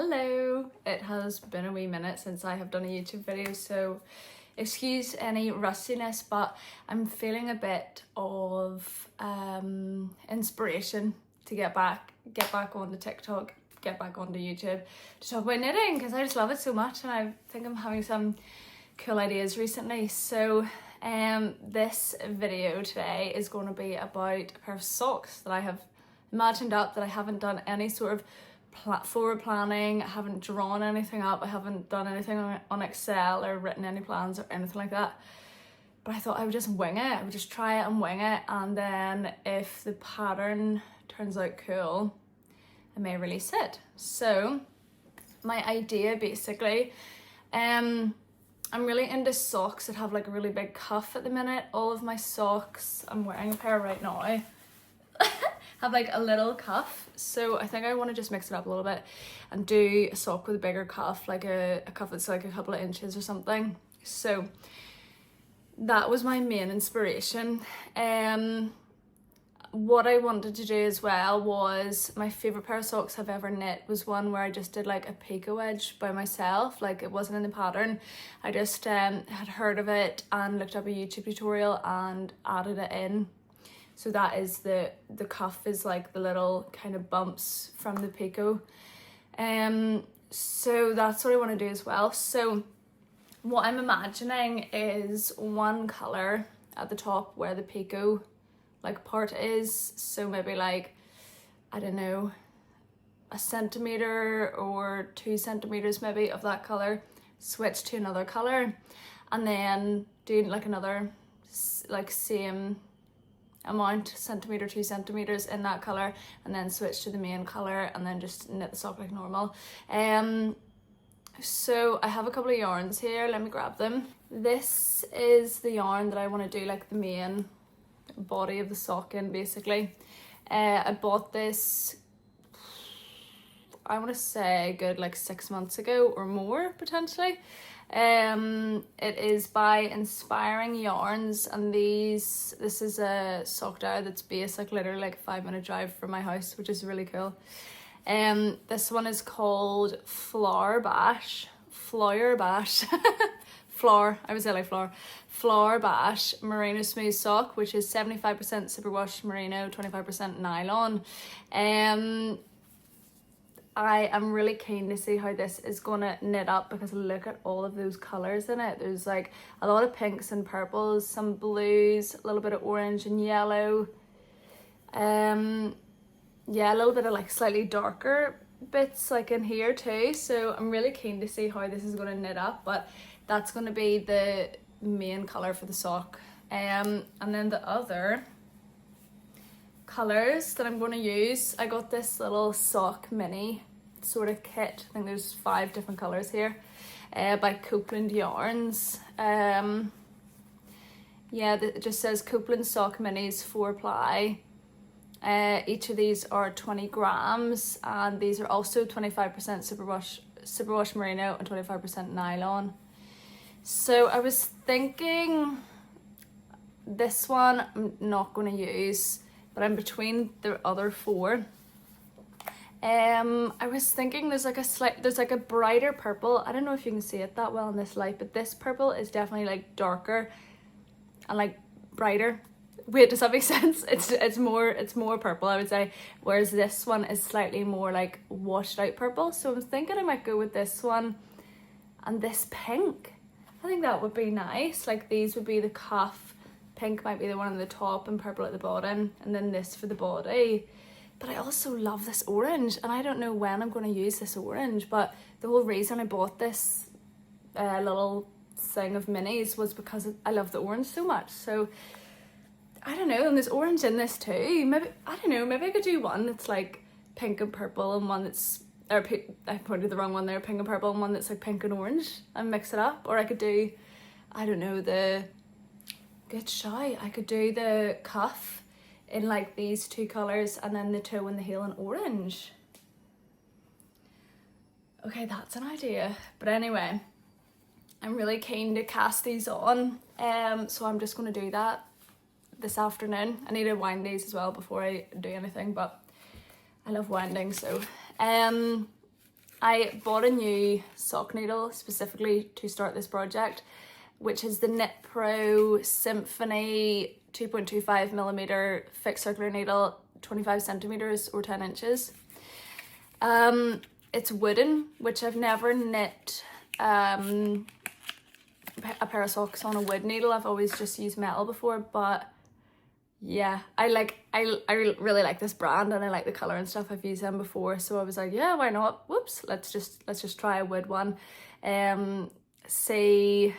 Hello! It has been a wee minute since I have done a YouTube video, so excuse any rustiness, but I'm feeling a bit of inspiration to get back onto TikTok, get back onto YouTube to talk about knitting, because I just love it so much and I think I'm having some cool ideas recently. So this video today is going to be about a pair of socks that I have imagined up, that I haven't done any sort of forward planning, I haven't drawn anything up, I haven't done anything on Excel or written any plans or anything like that. But I thought I would just wing it, I would just try it and wing it, and then if the pattern turns out cool, I may release it. So my idea basically, I'm really into socks that have like a really big cuff at the minute. All of my socks, I'm wearing a pair right now, have like a little cuff, so I think I want to just mix it up a little bit and do a sock with a bigger cuff, like a cuff that's like a couple of inches or something. So that was my main inspiration. What I wanted to do as well was, my favorite pair of socks I've ever knit was one where I just did like a Picot edge by myself, like it wasn't in the pattern. I just had heard of it and looked up a YouTube tutorial and added it in. So that is the cuff is like the little kind of bumps from the Picot. So that's what I want to do as well. So what I'm imagining is one colour at the top where the Picot like part is. So maybe like, I don't know, a centimetre or 2 centimetres maybe of that colour. Switch to another colour and then do like another like same amount, centimetre, 2 centimetres in that colour, and then switch to the main colour and then just knit the sock like normal. So I have a couple of yarns here, let me grab them. This is the yarn that I want to do like the main body of the sock in basically. I bought this, I want to say a good like 6 months ago or more potentially. It is by Inspiring Yarns, and this is a sock dye that's based like literally like a 5-minute drive from my house, which is really cool. This one is called Flower Bash, Flower Bash Merino Smooth Sock, which is 75% superwash merino, 25% nylon. I am really keen to see how this is gonna knit up, because look at all of those colours in it. There's like a lot of pinks and purples, some blues, a little bit of orange and yellow. Yeah, a little bit of like slightly darker bits like in here too. So I'm really keen to see how this is gonna knit up, but that's gonna be the main colour for the sock. And then the other colours that I'm going to use, I got this little sock mini sort of kit. I think there's 5 different colours here, by Copeland Yarns. Yeah, it just says Copeland sock minis 4-ply. Each of these are 20 grams, and these are also 25% superwash merino and 25% nylon. So I was thinking this one I'm not going to use, but I'm between the other 4. I was thinking there's like a brighter purple. I don't know if you can see it that well in this light, but this purple is definitely like darker and like brighter. Wait, does that make sense? It's more purple, I would say, whereas this one is slightly more like washed out purple. So I'm thinking I might go with this one and this pink. I think that would be nice. Like these would be the cuff. Pink might be the one on the top and purple at the bottom, and then this for the body. But I also love this orange, and I don't know when I'm going to use this orange, but the whole reason I bought this little thing of minis was because I love the orange so much. So I don't know, and there's orange in this too. Maybe, I don't know, maybe I could do one that's like pink and purple, and one that's, or I pointed the wrong one there, pink and purple, and one that's like pink and orange, and mix it up. Or I could do, I don't know, good shy. I could do the cuff in like these 2 colours, and then the toe and the heel in orange. Okay, that's an idea. But anyway, I'm really keen to cast these on. So I'm just going to do that this afternoon. I need to wind these as well before I do anything, but I love winding. So I bought a new sock needle specifically to start this project, which is the Knit Pro Symphony 2.25mm fixed circular needle, 25 centimeters or 10 inches. It's wooden, which I've never knit a pair of socks on a wood needle. I've always just used metal before, but yeah, I really like this brand and I like the color and stuff. I've used them before, so I was like, yeah, why not? Whoops, let's just try a wood one, see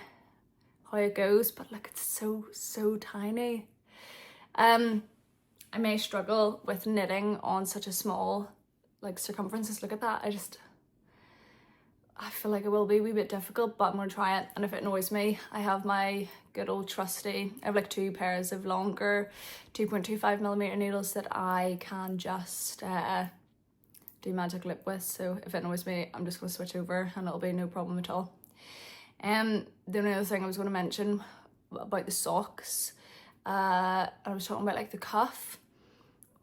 how it goes. But look, it's so tiny. I may struggle with knitting on such a small like circumferences. Look at that. I feel like it will be a wee bit difficult, but I'm gonna try it. And if it annoys me, I have my good old trusty, I have like 2 pairs of longer 2.25mm needles that I can just do magic lip with. So if it annoys me, I'm just gonna switch over and it'll be no problem at all. The only other thing I was gonna mention about the socks, I was talking about like the cuff.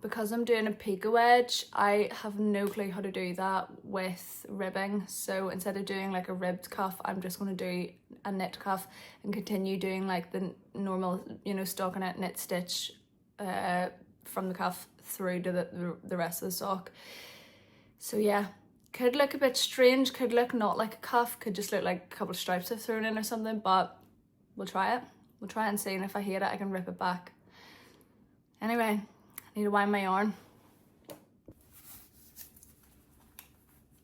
Because I'm doing a Picot wedge, I have no clue how to do that with ribbing. So instead of doing like a ribbed cuff, I'm just going to do a knit cuff and continue doing like the normal, you know, stockinette knit stitch from the cuff through to the rest of the sock. So yeah, could look a bit strange, could look not like a cuff, could just look like a couple of stripes I've thrown in or something, but we'll try it. We'll try and see, and if I hate it, I can rip it back. Anyway, I need to wind my yarn.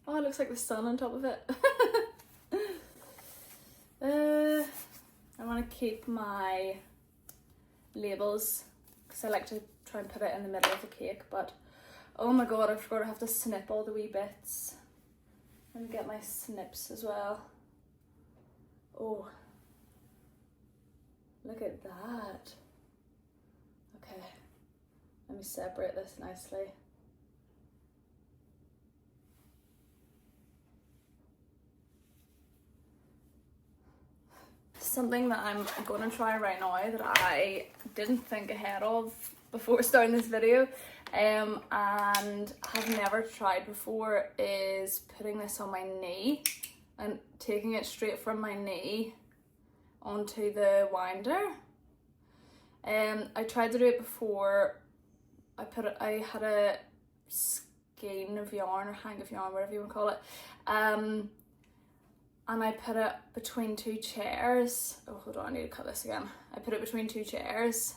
Oh, it looks like the sun on top of it. I want to keep my labels because I like to try and put it in the middle of the cake, but oh my god, I forgot I have to snip all the wee bits and get my snips as well. Oh, look at that. Okay. Let me separate this nicely. Something that I'm going to try right now that I didn't think ahead of before starting this video and have never tried before is putting this on my knee and taking it straight from my knee onto the winder. I tried to do it before. I had a skein of yarn or hang of yarn, whatever you want to call it, and I put it between 2 chairs. Oh, hold on, I need to cut this again. I put it between 2 chairs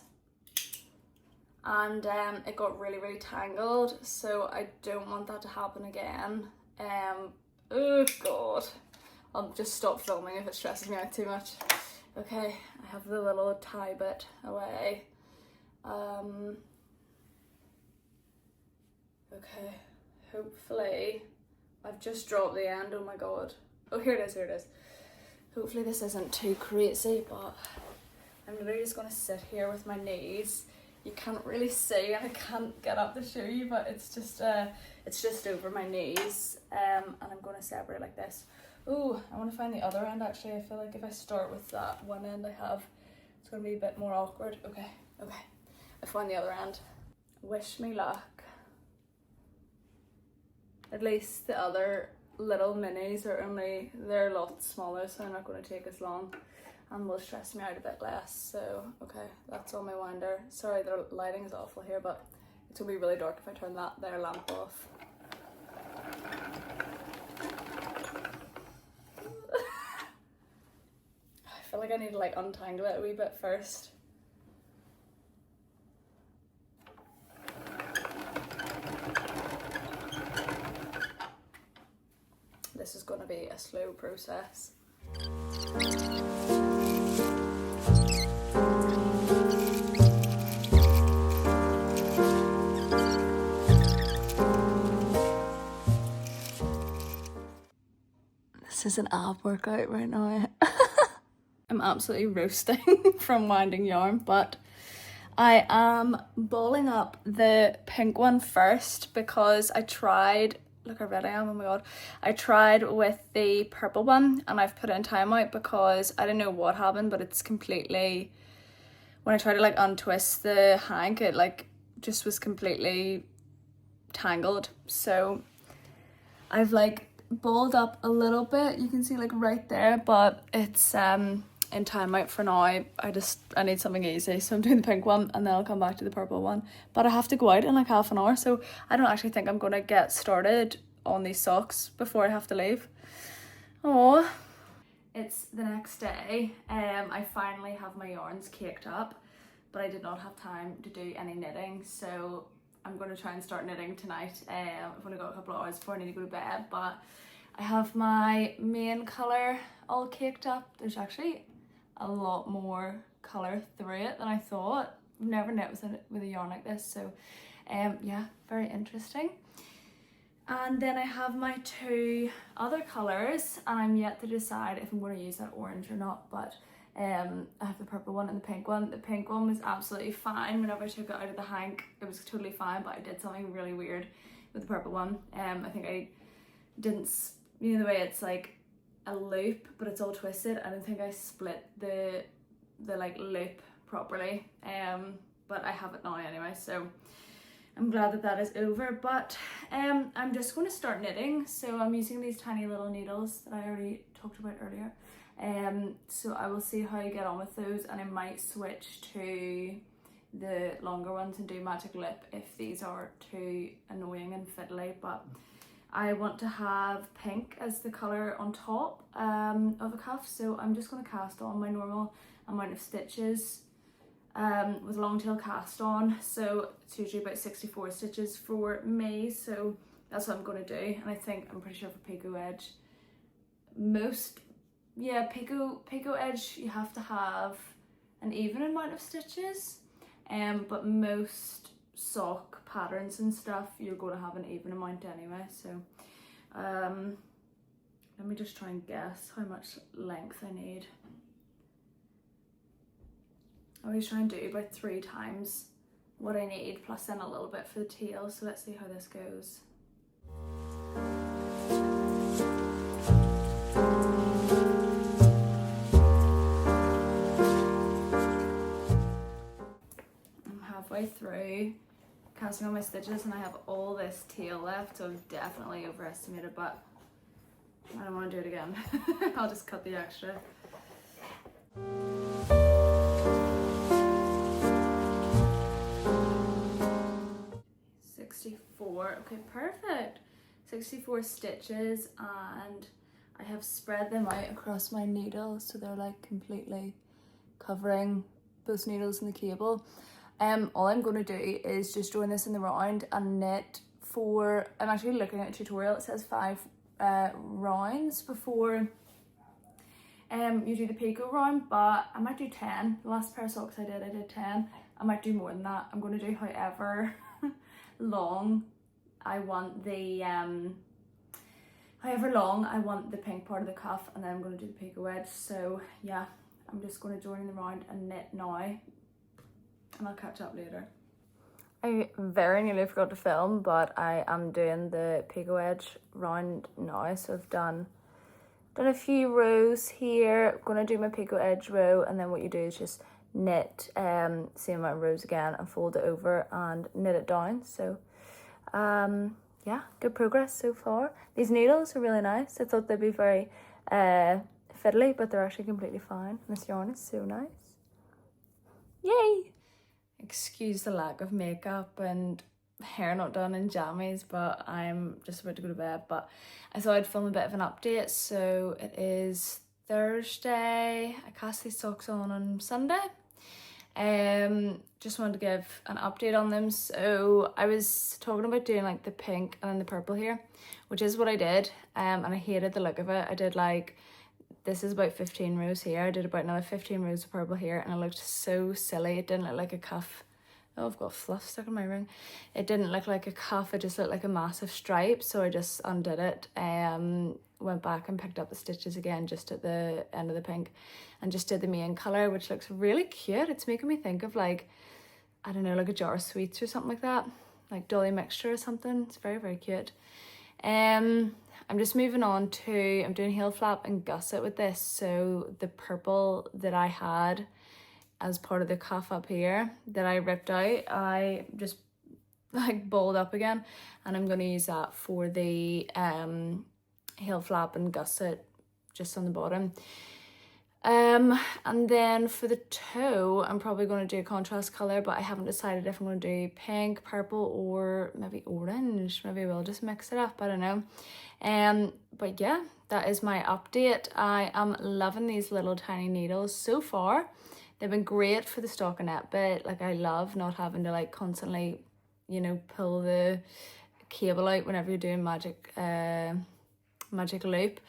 and it got really tangled, so I don't want that to happen again. Oh god, I'll just stop filming if it stresses me out too much. Okay, I have the little tie bit away. Okay, hopefully, I've just dropped the end, oh my god. Oh, here it is. Hopefully this isn't too crazy, but I'm literally just gonna sit here with my knees. You can't really see and I can't get up to show you, but it's just over my knees, and I'm gonna separate like this. Oh, I wanna find the other end actually. I feel like if I start with that one end I have, it's gonna be a bit more awkward. Okay, I found the other end. Wish me luck. At least the other little minis they're a lot smaller, so they're not going to take as long and will stress me out a bit less. So, okay, that's on my winder. Sorry, the lighting is awful here, but it's going to be really dark if I turn that there lamp off. I feel like I need to like untangle it a wee bit first. This is going to be a slow process. This is an ab workout right now. I'm absolutely roasting from winding yarn, but I am balling up the pink one first because I tried. Look how red I am, oh my god. I tried with the purple one and I've put it in timeout because I don't know what happened, but it's completely, when I tried to like untwist the hank, it like just was completely tangled. So I've like balled up a little bit. You can see like right there, but it's in time out for now. I need something easy, so I'm doing the pink one and then I'll come back to the purple one. But I have to go out in like half an hour, so I don't actually think I'm gonna get started on these socks before I have to leave. Oh, it's the next day. I finally have my yarns caked up, but I did not have time to do any knitting, so I'm going to try and start knitting tonight. I've only got a couple of hours before I need to go to bed, but I have my main colour all caked up. There's actually a lot more colour through it than I thought. I've never knit with a yarn like this, so yeah, very interesting. And then I have my two other colours, and I'm yet to decide if I'm going to use that orange or not, but I have the purple one and the pink one. The pink one was absolutely fine. Whenever I took it out of the hank, it was totally fine, but I did something really weird with the purple one. I think I didn't, you know the way it's like a loop, but it's all twisted. I don't think I split the like loop properly, but I have it now anyway, so I'm glad that that is over. But I'm just going to start knitting. So I'm using these tiny little needles that I already talked about earlier. So I will see how I get on with those, and I might switch to the longer ones and do magic lip if these are too annoying and fiddly. But I want to have pink as the colour on top of a cuff, so I'm just going to cast on my normal amount of stitches with a long tail cast on. So it's usually about 64 stitches for me, so that's what I'm going to do. And I think, I'm pretty sure for Picot edge, Picot edge you have to have an even amount of stitches, but most sock patterns and stuff you're going to have an even amount anyway. So let me just try and guess how much length I need. I always try and do about 3 times what I need, plus then a little bit for the tail. So let's see how this goes. I'm halfway through casting on my stitches and I have all this tail left, so I've definitely overestimated, but I don't want to do it again. I'll just cut the extra. 64, okay, perfect. 64 stitches, and I have spread them out across my needles so they're like completely covering both needles and the cable. All I'm going to do is just join this in the round and knit for, I'm actually looking at a tutorial, it says 5 rounds before you do the Picot round, but I might do 10. The last pair of socks I did 10. I might do more than that. I'm going to do however long I want the pink part of the cuff, and then I'm going to do the Picot wedge. So yeah, I'm just going to join in the round and knit now, and I'll catch up later. I very nearly forgot to film, but I am doing the Picot wedge round now. So I've done a few rows here. I'm going to do my Picot edge row, and then what you do is just knit same amount of rows again and fold it over and knit it down. So yeah, good progress so far. These needles are really nice. I thought they'd be very fiddly, but they're actually completely fine. This yarn is so nice. Yay! Excuse the lack of makeup and hair not done in jammies, but I'm just about to go to bed. But I thought I'd film a bit of an update. So it is Thursday. I cast these socks on Sunday. Just wanted to give an update on them. So I was talking about doing like the pink and then the purple here, which is what I did, and I hated the look of it. I did like, this is about 15 rows here. I did about another 15 rows of purple here, and it looked so silly. It didn't look like a cuff. Oh, I've got fluff stuck in my ring. It didn't look like a cuff, it just looked like a massive stripe. So I just undid it, went back and picked up the stitches again just at the end of the pink, and just did the main colour, which looks really cute. It's making me think of like, I don't know, like a jar of sweets or something like that, like Dolly Mixture or something. It's very, very cute. I'm just moving on to, I'm doing heel flap and gusset with this. So the purple that I had as part of the cuff up here that I ripped out, I just like balled up again, and I'm going to use that for the heel flap and gusset just on the bottom. And then for the toe, I'm probably going to do a contrast color, but I haven't decided if I'm going to do pink, purple, or maybe orange. Maybe we'll just mix it up, I don't know. But yeah, that is my update. I am loving these little tiny needles so far. They've been great for the stockinette bit. Like, I love not having to like constantly, you know, pull the cable out whenever you're doing magic loop.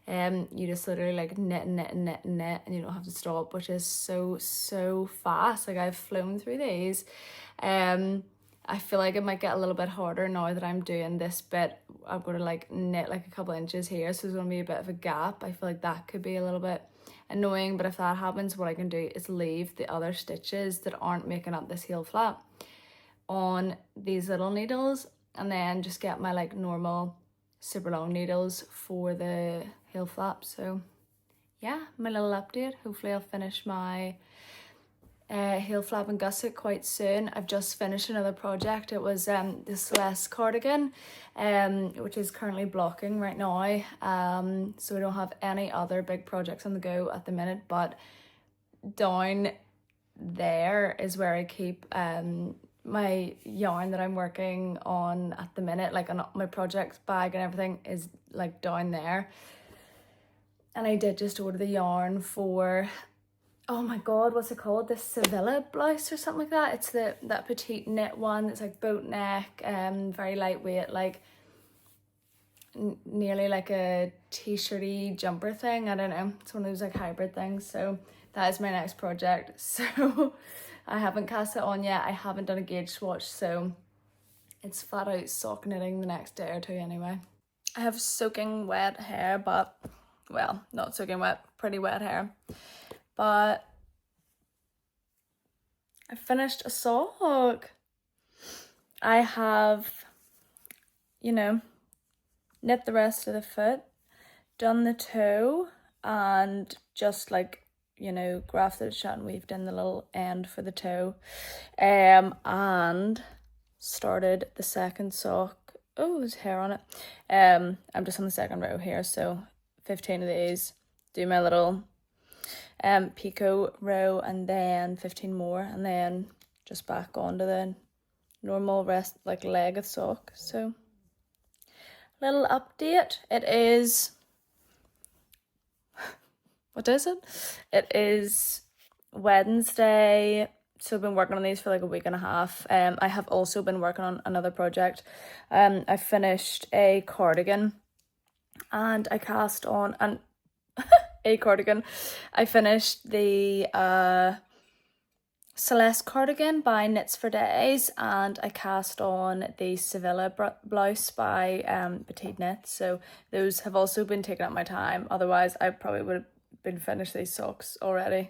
You just literally like knit, and you don't have to stop, which is so fast. Like, I've flown through these. I feel like it might get a little bit harder now that I'm doing this bit. I'm going to like knit like a couple inches here, so there's going to be a bit of a gap. I feel like that could be a little bit annoying, but if that happens, what I can do is leave the other stitches that aren't making up this heel flap on these little needles, and then just get my like normal super long needles for the heel flap. So yeah, my little update. Hopefully I'll finish my heel flap and gusset quite soon. I've just finished another project. It was the Celeste cardigan, which is currently blocking right now. So we don't have any other big projects on the go at the minute, but down there is where I keep my yarn that I'm working on at the minute. Like, on my project bag and everything is like down there. And I did just order the yarn for, oh my god, what's it called? The Sevilla blouse or something like that. It's that petite knit one that's like boat neck, very lightweight, like nearly like a t-shirty jumper thing. I don't know. It's one of those like hybrid things. So that is my next project. So I haven't cast it on yet. I haven't done a gauge swatch, so it's flat out sock knitting the next day or two anyway. I have soaking wet hair, but, well, not soaking wet, pretty wet hair. But I finished a sock. I have, you know, knit the rest of the foot, done the toe, and just like, you know, grafted shut and weaved in the little end for the toe, and started the second sock. Oh, there's hair on it. I'm just on the second row here, so 15 of these. Do my little Picot row, and then 15 more, and then just back onto the normal rest, like leg of sock. So little update. It is, what is it? It is Wednesday. So I've been working on these for like a week and a half. I have also been working on another project. I finished a cardigan, and I cast on a cardigan. I finished the Celeste cardigan by Knits for Days, and I cast on the Sevilla blouse by Petite Knits. So those have also been taking up my time. Otherwise, I probably would have been finished these socks already.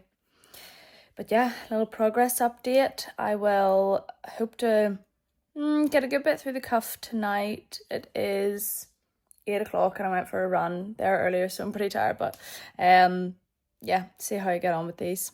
But yeah, little progress update. I will hope to get a good bit through the cuff tonight. It is 8 o'clock and I went for a run there earlier, so I'm pretty tired, but yeah, see how I get on with these.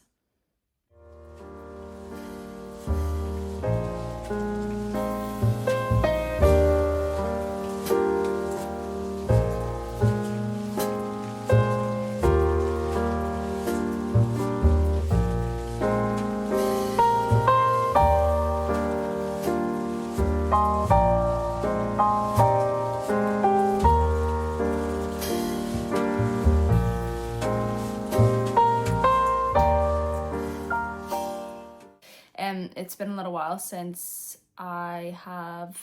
It's been a little while since I have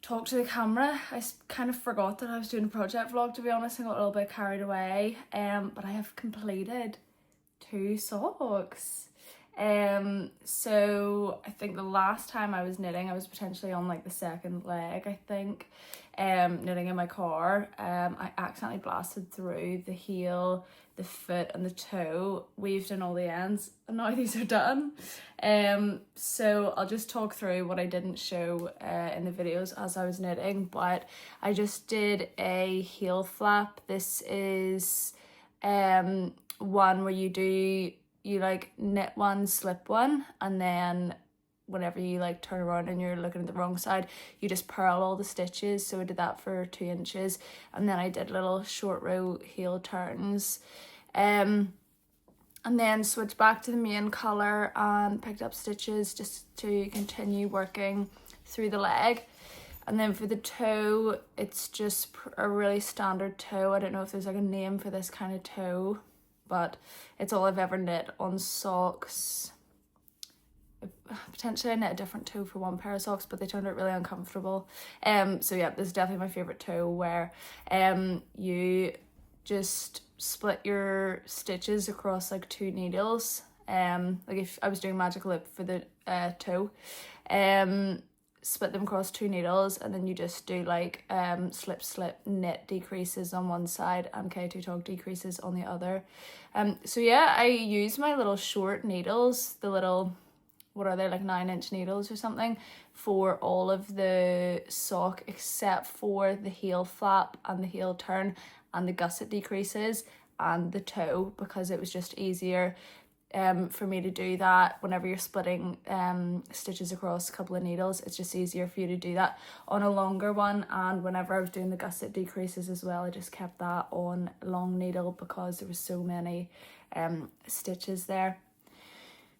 talked to the camera. I kind of forgot that I was doing a project vlog, to be honest. I got a little bit carried away, but I have completed 2 socks. So I think the last time I was knitting, I was potentially on like the second leg, I think, knitting in my car. I accidentally blasted through the heel, the foot and the toe, weaved in all the ends, and now these are done. So I'll just talk through what I didn't show in the videos as I was knitting, but I just did a heel flap. This is one where you like knit one, slip one, and then whenever you like turn around and you're looking at the wrong side, you just purl all the stitches. So I did that for 2 inches, and then I did little short row heel turns, and then switched back to the main colour and picked up stitches just to continue working through the leg. And then for the toe, it's just a really standard toe. I don't know if there's like a name for this kind of toe, but it's all I've ever knit on socks. Potentially I knit a different toe for one pair of socks, but they turned out really uncomfortable. So yeah, this is definitely my favourite toe, where you just split your stitches across like 2 needles. Like if I was doing magic loop for the toe, split them across 2 needles, and then you just do like slip slip knit decreases on one side and K2 tog decreases on the other. So yeah, I use my little short needles, the little, what are they, like 9-inch needles or something, for all of the sock except for the heel flap and the heel turn and the gusset decreases and the toe, because it was just easier for me to do that whenever you're splitting stitches across a couple of needles. It's just easier for you to do that on a longer one. And whenever I was doing the gusset decreases as well, I just kept that on long needle because there was so many stitches there.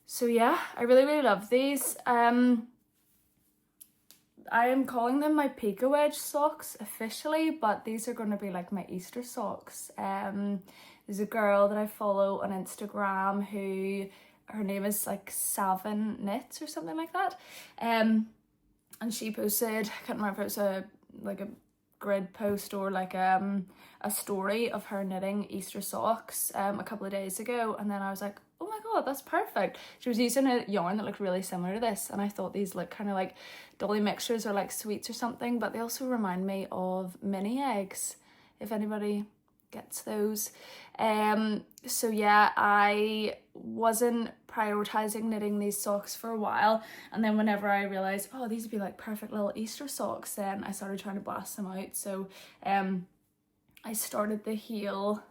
So yeah, I really love these. I am calling them my Picot wedge socks officially, but these are going to be like my Easter socks. There's a girl that I follow on Instagram who, her name is like Savin Knits or something like that. And she posted, I can't remember if it was a grid post or like a story of her knitting Easter socks a couple of days ago, and then I was like, oh my god, that's perfect. She was using a yarn that looked really similar to this, and I thought these look kind of like dolly mixtures or like sweets or something, but they also remind me of mini eggs, if anybody gets those. So yeah, I wasn't prioritizing knitting these socks for a while, and then whenever I realized, oh, these would be like perfect little Easter socks, then I started trying to blast them out. So I started the heel,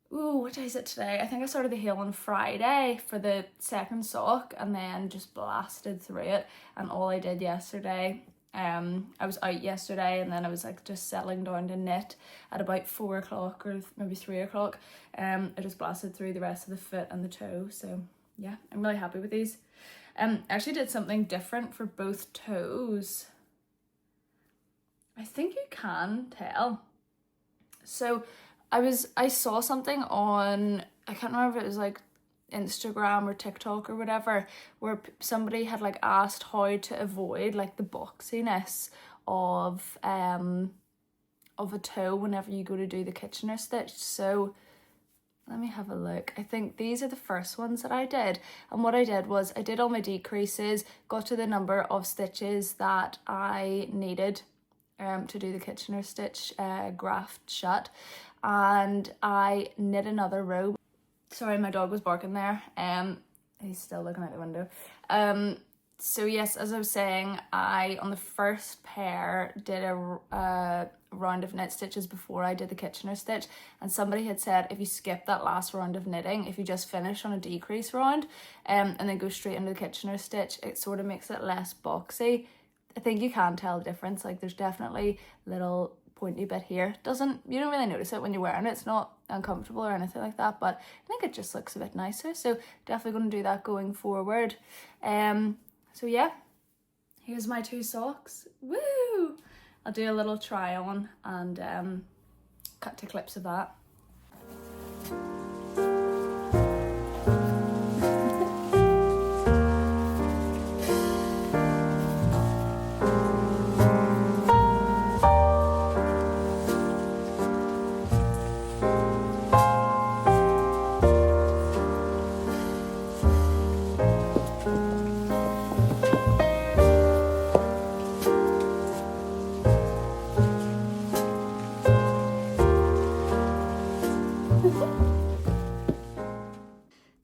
what day is it today? I think I started the heel on Friday for the second sock, and then just blasted through it. And all I did yesterday, I was out yesterday, and then I was like just settling down to knit at about 4 o'clock or maybe 3 o'clock. I just blasted through the rest of the foot and the toe. So yeah, I'm really happy with these. I actually did something different for both toes. I think you can tell. So I saw something on, I can't remember if it was like Instagram or TikTok or whatever, where somebody had like asked how to avoid like the boxiness of a toe whenever you go to do the Kitchener stitch. So let me have a look. I think these are the first ones that I did, and what I did was I did all my decreases, got to the number of stitches that I needed to do the Kitchener stitch graft shut, and I knit another row. Sorry, my dog was barking there. He's still looking out the window. So yes, as I was saying, I on the first pair did a round of knit stitches before I did the Kitchener stitch, and somebody had said if you skip that last round of knitting, if you just finish on a decrease round and then go straight into the Kitchener stitch, it sort of makes it less boxy. I think you can tell the difference. Like there's definitely little pointy bit here. You don't really notice it when you're wearing it. It's not uncomfortable or anything like that, but I think it just looks a bit nicer. So definitely going to do that going forward. So yeah, here's my 2 socks. Woo! I'll do a little try on and cut to clips of that.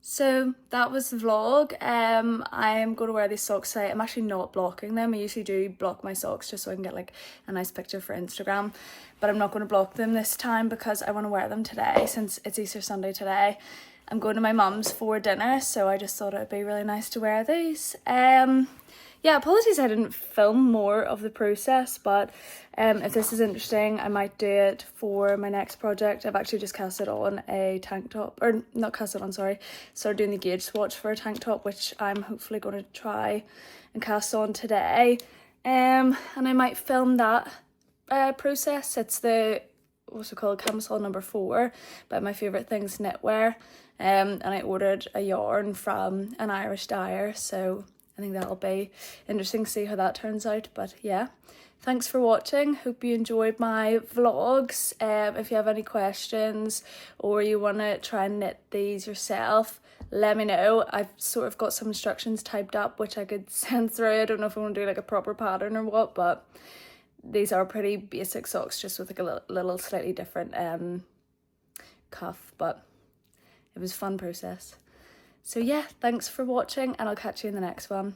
So that was the vlog. I am going to wear these socks today. I'm actually not blocking them. I usually do block my socks just so I can get like a nice picture for Instagram, but I'm not going to block them this time because I want to wear them today since it's Easter Sunday today. I'm going to my mum's for dinner, so I just thought it would be really nice to wear these. Yeah, apologies I didn't film more of the process, but if this is interesting, I might do it for my next project. I've actually just casted on a tank top, or not casted on, sorry, started doing the gauge swatch for a tank top, which I'm hopefully going to try and cast on today. And I might film that process. It's the, what's it called, camisole number 4 by My Favourite Things Knitwear. And I ordered a yarn from an Irish dyer, so I think that'll be interesting to see how that turns out. But yeah, thanks for watching. Hope you enjoyed my vlogs. If you have any questions or you want to try and knit these yourself, let me know. I've sort of got some instructions typed up which I could send through. I don't know if I want to do like a proper pattern or what, but these are pretty basic socks, just with like a little slightly different cuff, but it was a fun process. So yeah, thanks for watching and I'll catch you in the next one.